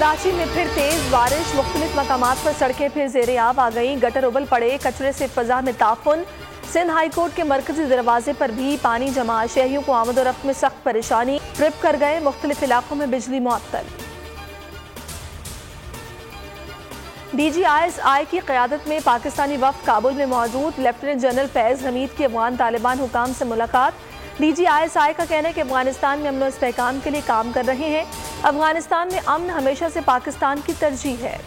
कराची में फिर तेज बारिश, मुख्तलिफ मकामात पर सड़कें फिर ज़ेरे आब आ गईं, गटर उबल पड़े, कचरे से फजा में ताफुन। सिंध हाई कोर्ट के मरकजी दरवाजे पर भी पानी जमा, शहरियों को आमद और रफ्त में सख्त परेशानी, ट्रिप कर गए, मुख्तलिफ इलाकों में बिजली मुअत्तल। DGISI की क़यादत में पाकिस्तानी वफ़द काबुल में मौजूद। लेफ्टिनेंट जनरल फैज़ हमीद की अफगान तालिबान हुकाम से मुलाकात। DGISI का कहना है कि अफगानिस्तान में अमन और इस्तेहकाम के लिए काम कर रहे हैं। अफगानिस्तान में अमन हमेशा से पाकिस्तान की तरजीह है।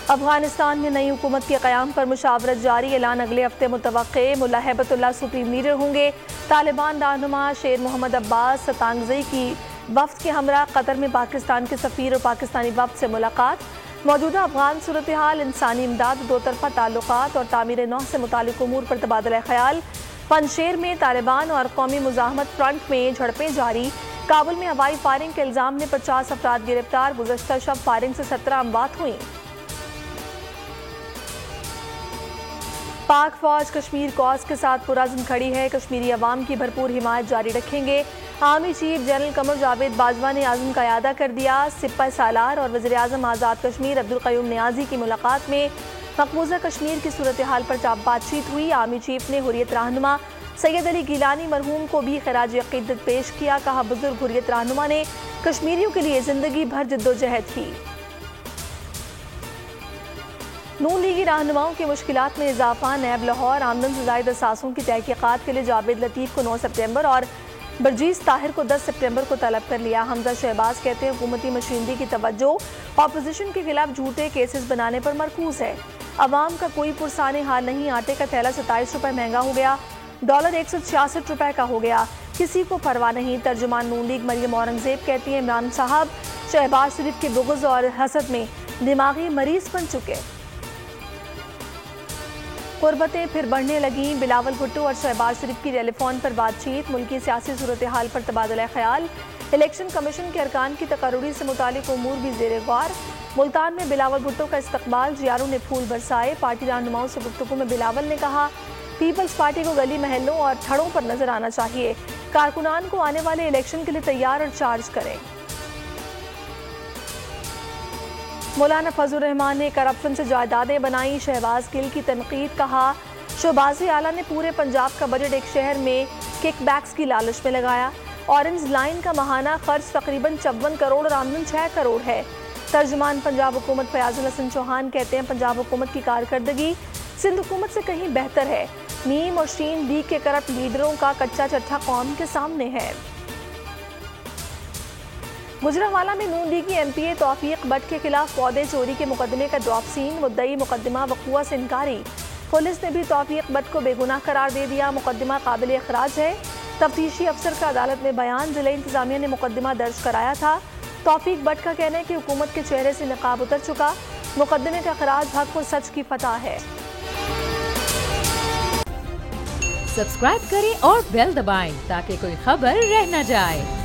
अफगानिस्तान में नई हुकूमत के क़याम पर मुशावरत जारी, ऐलान अगले हफ्ते मुतवक्के। मुल्ला हैबतुल्लाह सुप्रीम लीडर होंगे। तालिबान रहनुमा शेर मोहम्मद अब्बास सतांगज़ई की वफ़द के हमरा कतर में पाकिस्तान के सफ़ीर और पाकिस्तानी वफ़द से मुलाकात। मौजूदा अफगान सूरत हाल, इंसानी इमदाद, दो तरफ़ा ताल्लुकात और तामीर नौ से मुतालिक उमूर पर तबादला ख्याल। पंजशेर में तालिबान और कौमी मुज़ाहमत फ्रंट में झड़पें जारी। काबुल में हवाई फायरिंग के इल्ज़ाम में 50 अफराद गिरफ्तार। गुज़श्ता शब फायरिंग से 17 अमवात हुई। पाक फौज कश्मीर कॉज के साथ पुरअज़्म खड़ी है। कश्मीरी अवाम की भरपूर हिमायत जारी रखेंगे। Army chief general Qamar Javed Bajwa ने आज़म का इयादा कर दिया। सिपा सालार और वज़ीर आज़म आज़ाद कश्मीर अब्दुल क़य्यूम नियाज़ी की मुलाकात में मकबूजा कश्मीर की सूरत हाल पर बातचीत हुई। आर्मी चीफ ने हुर्रियत रहनुमा सैयद अली गिलानी मरहूम को भी खराज अक़ीदत पेश किया। कहा, बुजुर्ग हुर्रियत रहनुमा ने कश्मीरियों के लिए ज़िंदगी भर जद्दोजहद की। नून लीगी रहनुमाओं की मुश्किलात में इजाफा। नैब लाहौर आमदन से ज़ायद असासों की तहकीकात के लिए जावेद लतीफ़ को 9 सितंबर और बरजीज़ ताहिर को 10 सितंबर को तलब कर लिया। हमजा शहबाज कहते हैं, हुकूमती मशीनरी की तवज्जो अपोजिशन के खिलाफ झूठे केसेस बनाने पर मरकूज है। अवाम का कोई पुरसाने हाल नहीं। आटे का थैला 27 रुपए महंगा हो गया, डॉलर 166 रुपए का हो गया, किसी को परवाह नहीं। तर्जुमान नून लीग मरियम औरंगजेब कहती हैं, इमरान साहब शहबाज शरीफ के बुग़्ज़ और हसद में दिमागी मरीज बन चुके। कुर्बतें फिर बढ़ने लगीं। बिलावल भुट्टो और शहबाज शरीफ की टेलीफोन पर बातचीत। मुल्की सियासी सूरत हाल पर तबादला ख्याल। इलेक्शन कमीशन के अरकान की तकर्रुरी से मुतालिक उमूर भी ज़ेरे गौर। मुल्तान में बिलावल भुट्टो का इस्तकबाल, जियारों ने फूल बरसाए। पार्टी रहनुमाओं से गुफ्तगू में बिलावल ने कहा, पीपल्स पार्टी को गली महलों और थड़ों पर नजर आना चाहिए। कारकुनान को आने वाले इलेक्शन के लिए तैयार और चार्ज करें। मौलाना फजलुर रहमान ने करप्शन से जायदादें बनाई। शहबाज गिल की तनकीद। कहा, शहबाज़ आला ने पूरे पंजाब का बजट एक शहर में किकबैक्स की लालच में लगाया। ऑरेंज लाइन का माहाना खर्च तकरीबन 54 करोड़ और आमदन 6 करोड़ है। तर्जुमान पंजाब हुकूमत फयाजुल हसन चौहान कहते हैं, पंजाब हुकूमत की कारकर्दगी सिंध हुकूमत से कहीं बेहतर है। नीम और शीन लीग के करप्ट लीडरों का कच्चा चट्ठा कौम के सामने है। गुजरांवाला में नून लीगी MPA तौफीक बट के खिलाफ पौधे चोरी के मुकदमे का ड्रॉप सीन। मुद्दई मुकदमा वक़ुआ से इनकारी। पुलिस ने भी तौफीक बट को बेगुनाह करार दे दिया। मुकदमा काबिल अखराज है। तफ्तीशी अफसर का अदालत में बयान। जिला इंतजामिया ने मुकदमा दर्ज कराया था। तौफीक बट का कहना है कि हुकूमत के चेहरे से नकाब उतर चुका। मुकदमे का खराज हक और सच की फतह है। सब्सक्राइब करें और बेल दबाएं ताकि कोई खबर रह न जाए।